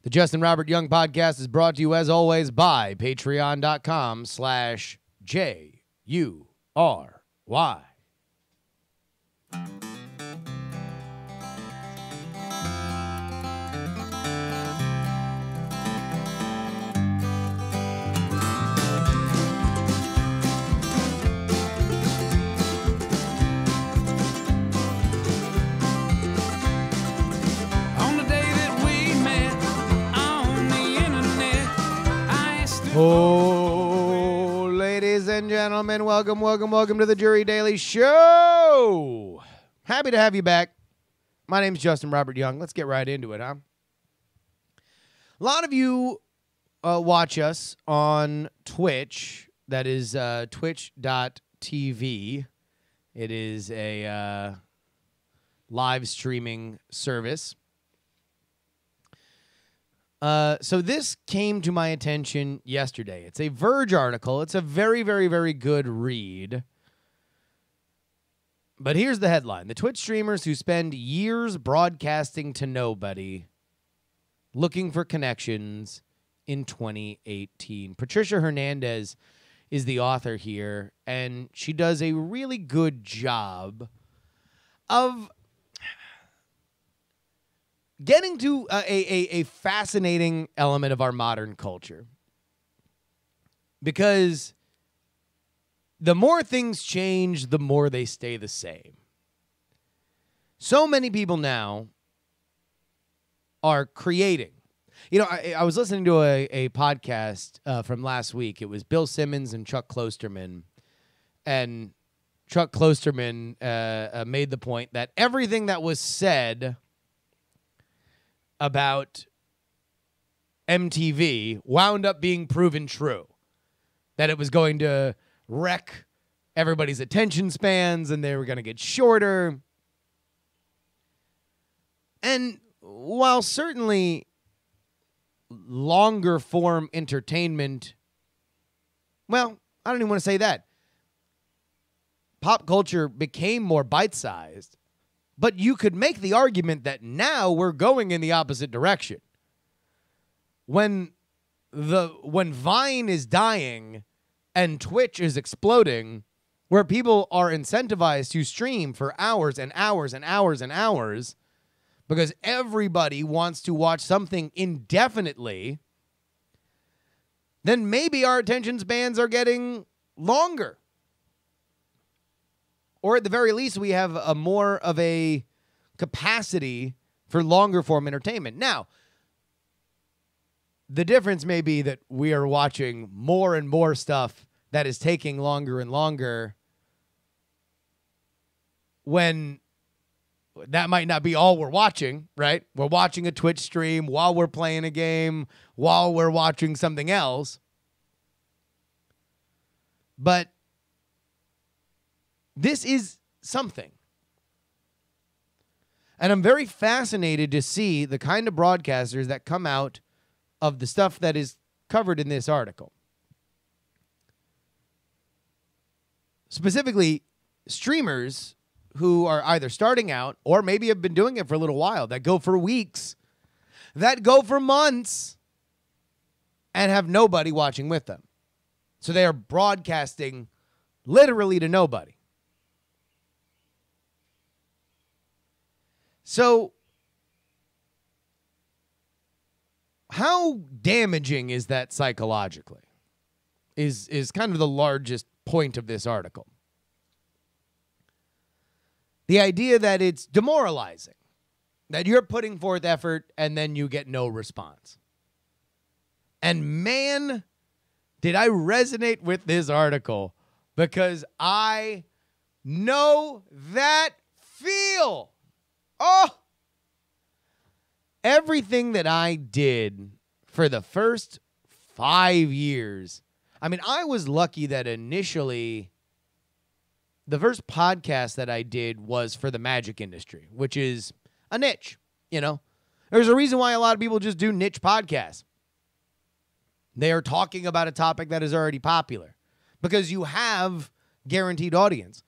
The Justin Robert Young podcast is brought to you, as always, by patreon.com/JuRY. Oh, ladies and gentlemen, welcome to the JuRY Daily Show. Happy to have you back. My name's Justin Robert Young. Let's get right into it, huh? A lot of you watch us on Twitch. That is twitch.tv. It is a live streaming service. So this came to my attention yesterday. It's a Verge article. It's a very, very, very good read. But here's the headline. The Twitch streamers who spend years broadcasting to nobody looking for connections in 2018. Patricia Hernandez is the author here, and she does a really good job of getting to a fascinating element of our modern culture. Because the more things change, the more they stay the same. So many people now are creating. You know, I was listening to a podcast from last week. It was Bill Simmons and Chuck Klosterman. And Chuck Klosterman made the point that everything that was said about MTV wound up being proven true. That it was going to wreck everybody's attention spans and they were going to get shorter. And while certainly longer form entertainment, well, I don't even want to say that. Pop culture became more bite-sized. But you could make the argument that now we're going in the opposite direction. When Vine is dying and Twitch is exploding, where people are incentivized to stream for hours and hours and hours and hours because everybody wants to watch something indefinitely, then maybe our attention spans are getting longer. Or at the very least, we have a more of a capacity for longer form entertainment. Now, the difference may be that we are watching more and more stuff that is taking longer and longer, when that might not be all we're watching, right? We're watching a Twitch stream while we're playing a game, while we're watching something else. But this is something. And I'm very fascinated to see the kind of broadcasters that come out of the stuff that is covered in this article. Specifically, streamers who are either starting out or maybe have been doing it for a little while, that go for weeks, that go for months, and have nobody watching with them. So they are broadcasting literally to nobody. So, how damaging is that psychologically? Is kind of the largest point of this article. The idea that it's demoralizing, that you're putting forth effort and then you get no response. And man, did I resonate with this article, because I know that feel. Oh, everything that I did for the first 5 years. I mean, I was lucky that initially the first podcast that I did was for the magic industry, which is a niche, you know. There's a reason why a lot of people just do niche podcasts. They are talking about a topic that is already popular because you have guaranteed audience.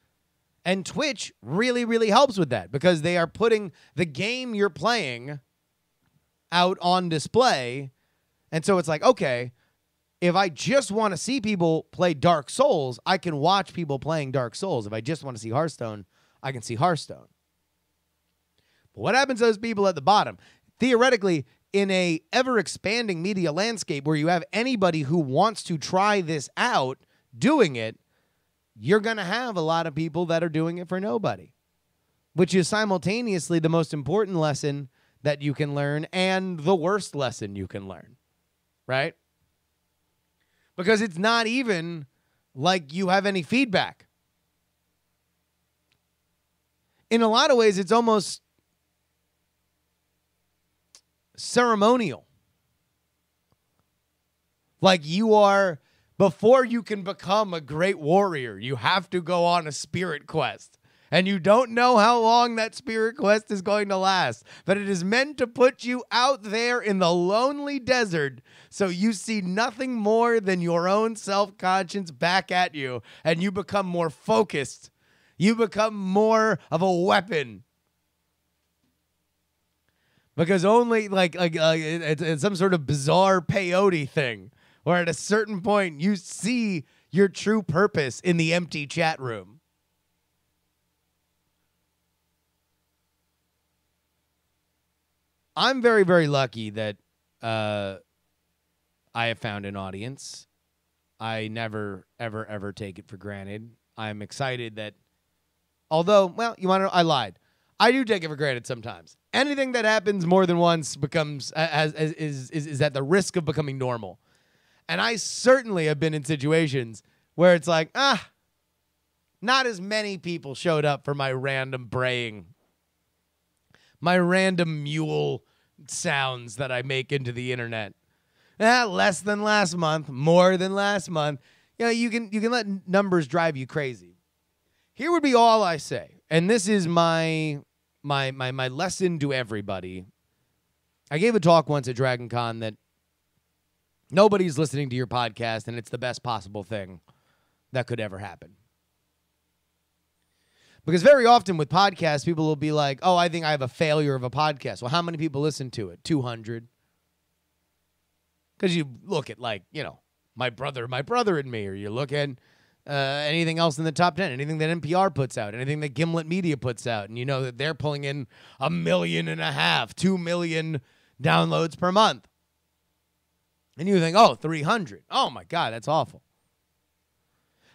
And Twitch really, really helps with that because they are putting the game you're playing out on display. And so it's like, okay, if I just want to see people play Dark Souls, I can watch people playing Dark Souls. If I just want to see Hearthstone, I can see Hearthstone. But what happens to those people at the bottom? Theoretically, in a ever-expanding media landscape where you have anybody who wants to try this out doing it, you're going to have a lot of people that are doing it for nobody, which is simultaneously the most important lesson that you can learn and the worst lesson you can learn, right? Because it's not even like you have any feedback. In a lot of ways, it's almost ceremonial. Like you are, before you can become a great warrior, you have to go on a spirit quest. And you don't know how long that spirit quest is going to last. But it is meant to put you out there in the lonely desert so you see nothing more than your own self-conscience back at you. And you become more focused. You become more of a weapon. Because only it's some sort of bizarre peyote thing where at a certain point you see your true purpose in the empty chat room. I'm very, very lucky that I have found an audience. I never, ever, ever take it for granted. I'm excited that, although, well, you want to know, I lied. I do take it for granted sometimes. Anything that happens more than once becomes is at the risk of becoming normal. And I certainly have been in situations where it's like, not as many people showed up for my random braying. My random mule sounds that I make into the internet. Less than last month, more than last month. You know, you can let numbers drive you crazy. Here would be all I say, and this is my lesson to everybody. I gave a talk once at Dragon Con that nobody's listening to your podcast, and it's the best possible thing that could ever happen. Because very often with podcasts, people will be like, oh, I think I have a failure of a podcast. Well, how many people listen to it? 200. Because you look at, like, you know, my brother and me, or you look at anything else in the top 10, anything that NPR puts out, anything that Gimlet Media puts out, and you know that they're pulling in 1.5 million, 2 million downloads per month. And you think, oh, 300. Oh, my God, that's awful.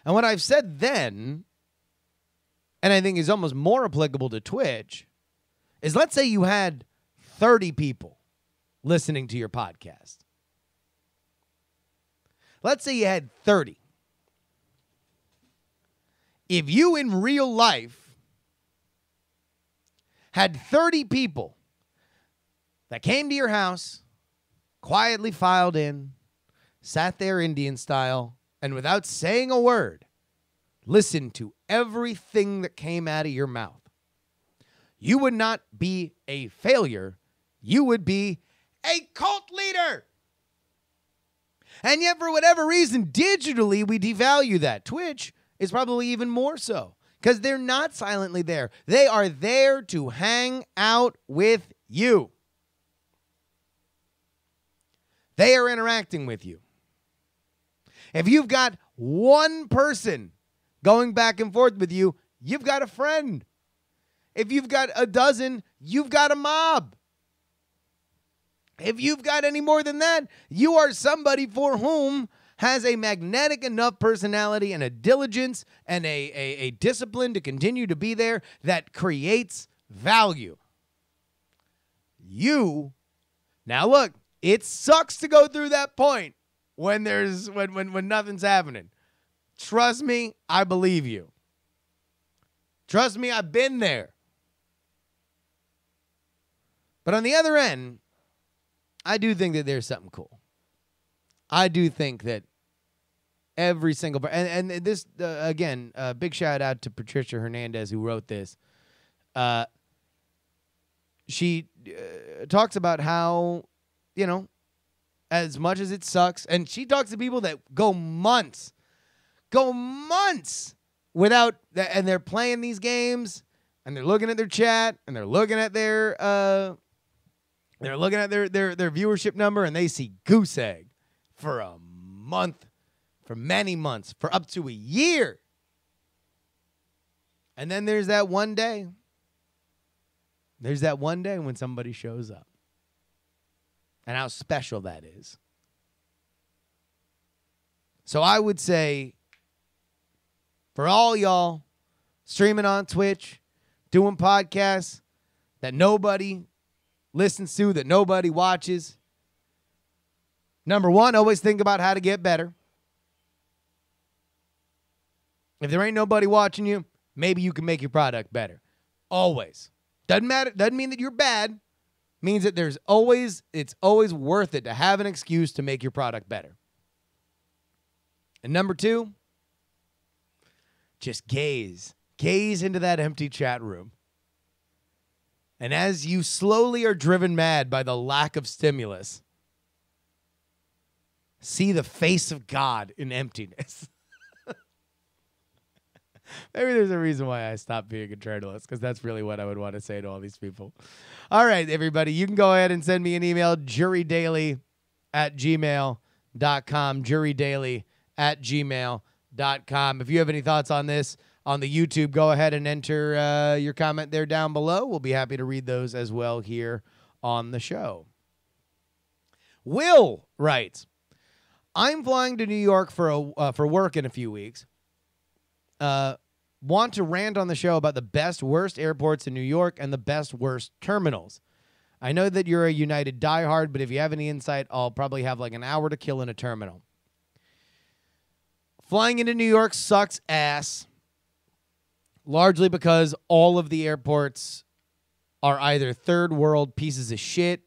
And what I've said then, and I think is almost more applicable to Twitch, is let's say you had 30 people listening to your podcast. Let's say you had 30. If you in real life had 30 people that came to your house, quietly filed in, sat there Indian style, and without saying a word, listened to everything that came out of your mouth, you would not be a failure. You would be a cult leader. And yet, for whatever reason, digitally, we devalue that. Twitch is probably even more so because they're not silently there. They are there to hang out with you. They are interacting with you. If you've got one person going back and forth with you, you've got a friend. If you've got a dozen, you've got a mob. If you've got any more than that, you are somebody for whom has a magnetic enough personality and a diligence and a discipline to continue to be there that creates value. Now look, it sucks to go through that point when nothing's happening. Trust me, I believe you. Trust me, I've been there. But on the other end, I do think that there's something cool. I do think that every single and this again, big shout out to Patricia Hernandez who wrote this. She talks about how, you know, as much as it sucks, and she talks to people that go months without, and they're playing these games, and they're looking at their chat, and they're looking at their They're looking at their viewership number and they see Goose Egg for a month, for many months, for up to a year. And then there's that one day. There's that one day when somebody shows up. And how special that is. So I would say, for all y'all streaming on Twitch, doing podcasts that nobody listens to, that nobody watches, number one, always think about how to get better. If there ain't nobody watching you, maybe you can make your product better. Always. Doesn't matter. Doesn't mean that you're bad. Means that it's always worth it to have an excuse to make your product better. And number two, just gaze into that empty chat room. And as you slowly are driven mad by the lack of stimulus, see the face of God in emptiness. Maybe there's a reason why I stopped being a journalist, because that's really what I would want to say to all these people. All right, everybody, you can go ahead and send me an email, jurydaily@gmail.com, jurydaily@gmail.com. If you have any thoughts on this on the YouTube, go ahead and enter your comment there down below. We'll be happy to read those as well here on the show. Will writes, I'm flying to New York for work in a few weeks. Want to rant on the show about the best, worst airports in New York and the best, worst terminals. I know that you're a United diehard, but if you have any insight, I'll probably have like an hour to kill in a terminal. Flying into New York sucks ass, largely because all of the airports are either third world pieces of shit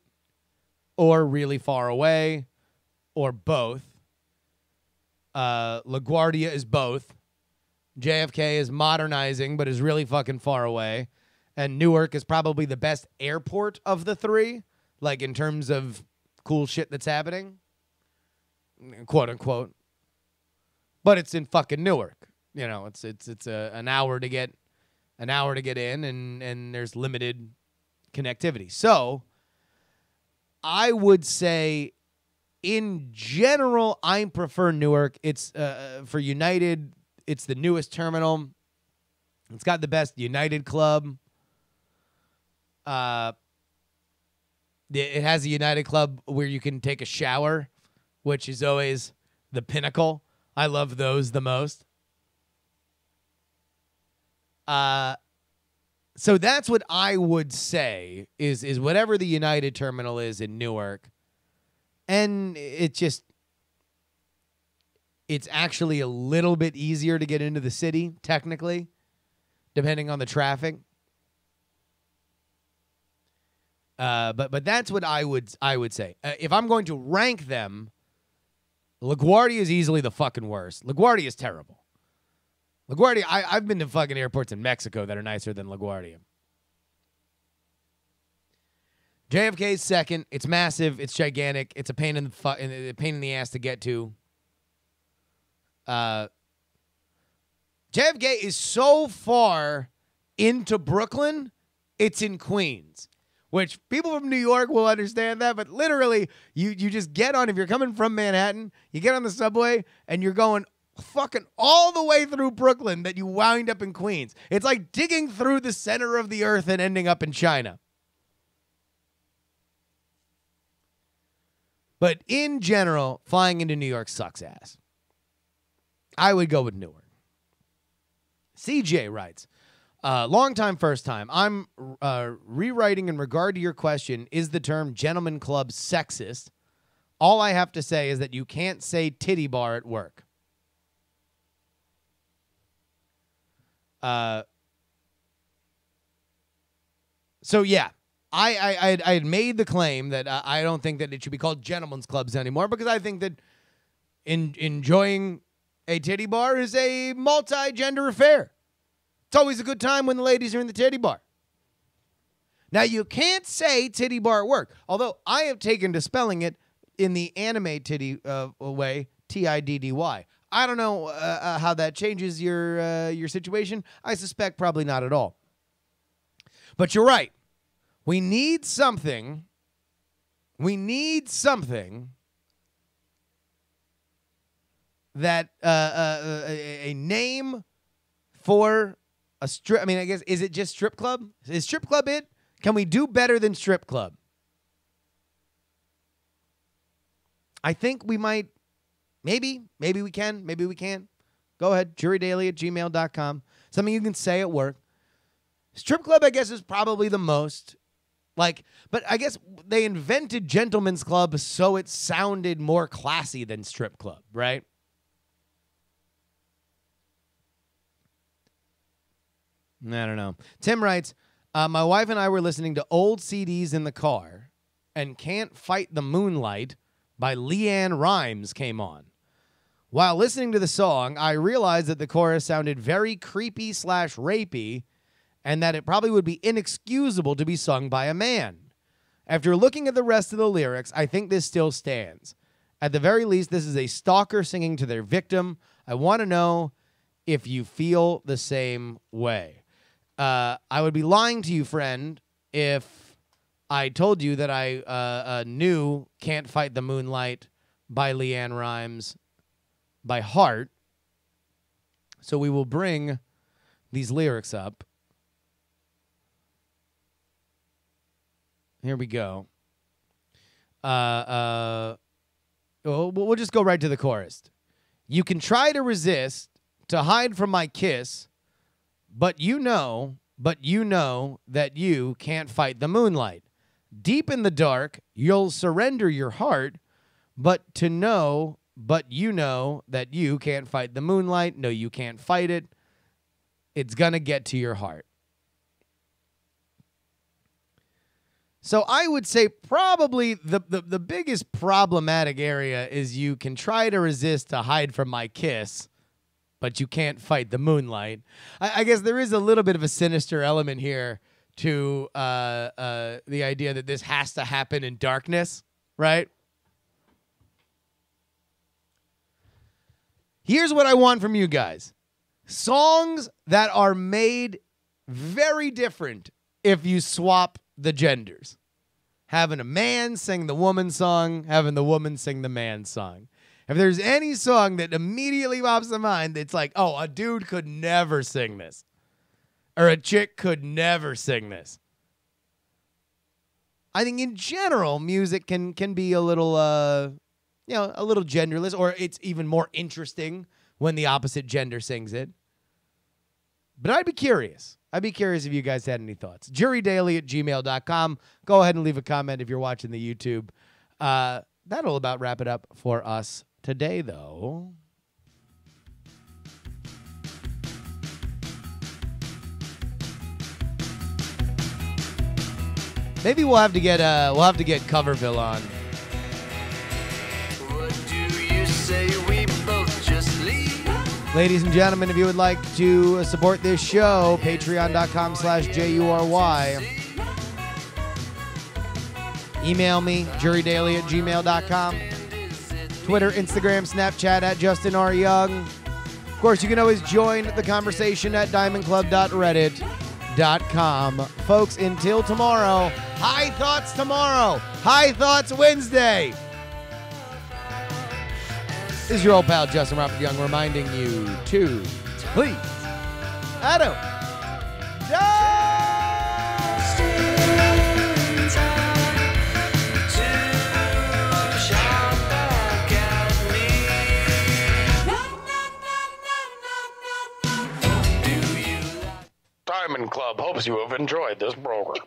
or really far away or both. LaGuardia is both. JFK is modernizing, but is really fucking far away. And Newark is probably the best airport of the three, like in terms of cool shit that's happening, quote unquote. But it's in fucking Newark. You know, it's an hour to get in, and there's limited connectivity. So I would say, in general, I prefer Newark. It's for United. It's the newest terminal. It's got the best United Club. It has a United Club where you can take a shower, which is always the pinnacle. I love those the most. So that's what I would say is whatever the United terminal is in Newark. And it's actually a little bit easier to get into the city, technically, depending on the traffic. But that's what I would say. If I'm going to rank them, LaGuardia is easily the fucking worst. LaGuardia is terrible. LaGuardia, I've been to fucking airports in Mexico that are nicer than LaGuardia. JFK is second. It's massive. It's gigantic. It's a pain in the ass to get to. JFK is so far into Brooklyn, it's in Queens, which people from New York will understand that, but literally you just get on, if you're coming from Manhattan, you get on the subway and you're going fucking all the way through Brooklyn that you wind up in Queens. It's like digging through the center of the earth and ending up in China. But in general, flying into New York sucks ass. I would go with Newark. CJ writes, long time, first time. I'm rewriting in regard to your question, is the term gentleman club sexist? All I have to say is that you can't say titty bar at work. So, yeah, I had made the claim that I don't think that it should be called gentlemen's clubs anymore, because I think that enjoying a titty bar is a multi-gender affair. It's always a good time when the ladies are in the titty bar. Now, you can't say titty bar at work, although I have taken to spelling it in the anime titty way, Tiddy. I don't know how that changes your situation. I suspect probably not at all. But you're right. We need something We need something that a name for a strip. I mean, I guess, is it just strip club? Is strip club it? Can we do better than strip club? I think we might. Maybe we can. Maybe we can. Go ahead. JuRyDaily@gmail.com. Something you can say at work. Strip club, I guess, is probably the most. But I guess they invented gentlemen's club so it sounded more classy than strip club, right? I don't know. Tim writes, my wife and I were listening to old CDs in the car, and Can't Fight the Moonlight by Leanne Rimes came on. While listening to the song, I realized that the chorus sounded very creepy/rapey, and that it probably would be inexcusable to be sung by a man. After looking at the rest of the lyrics, I think this still stands. At the very least, this is a stalker singing to their victim. I want to know if you feel the same way. I would be lying to you, friend, if I told you that I knew Can't Fight the Moonlight by Leanne Rimes by heart. So we will bring these lyrics up. Here we go. We'll just go right to the chorus. You can try to resist, to hide from my kiss, but you know that you can't fight the moonlight. Deep in the dark, you'll surrender your heart, but you know that you can't fight the moonlight. No, you can't fight it. It's gonna get to your heart. So I would say probably the biggest problematic area is you can try to resist, to hide from my kiss, but you can't fight the moonlight. I guess there is a little bit of a sinister element here to the idea that this has to happen in darkness, right? Here's what I want from you guys. Songs that are made very different if you swap the genders. Having a man sing the woman song, having the woman sing the man song. If there's any song that immediately pops to mind, it's like, oh, a dude could never sing this. Or a chick could never sing this. I think in general, music can be a little, a little genderless, or it's even more interesting when the opposite gender sings it. But I'd be curious. I'd be curious if you guys had any thoughts. JuRyDaily@gmail.com. Go ahead and leave a comment if you're watching the YouTube. That'll about wrap it up for us today, though. Maybe we'll have to get Coverville on. What do you say we both just leave? Ladies and gentlemen, if you would like to support this show, patreon.com/JuRY. Email me, JuRyDaily@gmail.com. Twitter, Instagram, Snapchat @JustinRYoung. Of course, you can always join the conversation at diamondclub.reddit.com. Folks, until tomorrow, high thoughts tomorrow, high thoughts Wednesday. This is your old pal, Justin Robert Young, reminding you to, please, Adam, Diamond Club hopes you have enjoyed this program.